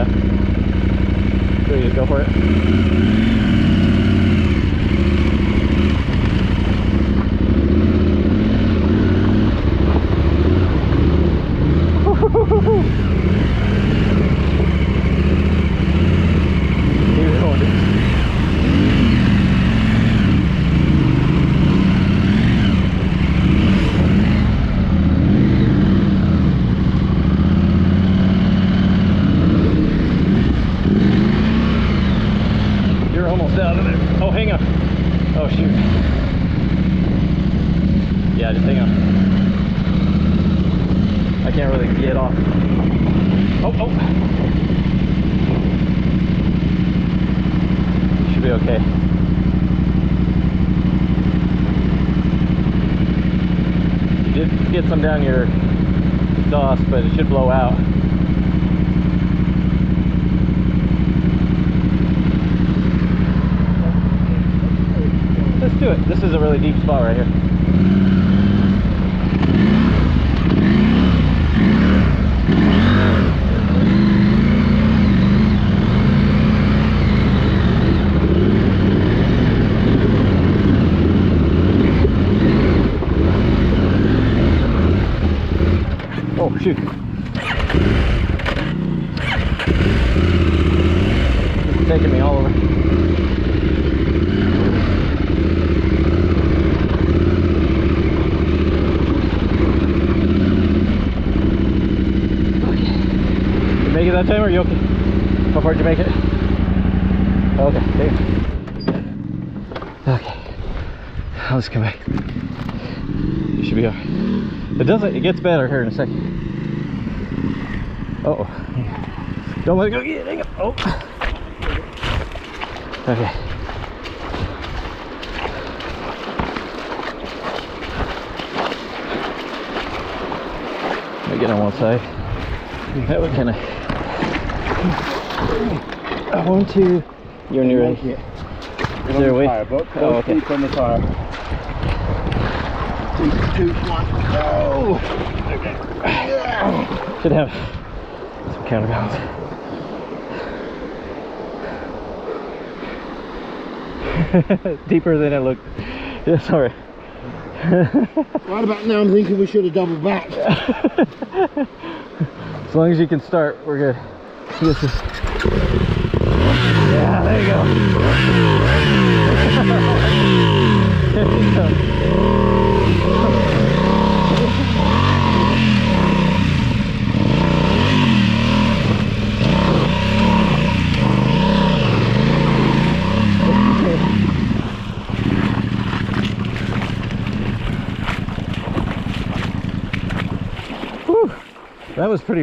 that. So you just go for it. Keep going, dude. You're almost out of there. Oh, hang on. Oh, shoot. Yeah, just hang on. I can't really get off. Oh, oh. Should be okay. You did get some down your exhaust, but it should blow out. Let's do it. This is a really deep spot right here. Oh, shoot. It's taking me all over. Make it that time, or are you okay? How far did you make it? Okay, there you go. Okay. Let's come back. You should be alright. It gets better here in a second. Uh oh. Don't let it go. Yeah, hang on. Oh. Okay. Let me get on one side. That would kind of. I want to. You're near right here. Is there a way? Oh, okay. On the tire. 3, 2, 1. Oh! Okay. Yeah. Should have some counterbalance. Deeper than it looked. Yeah, sorry. Right about now, I'm thinking we should have doubled back. As long as you can start, we're good. This is. Yeah, there you go. There you go. Whew. That was pretty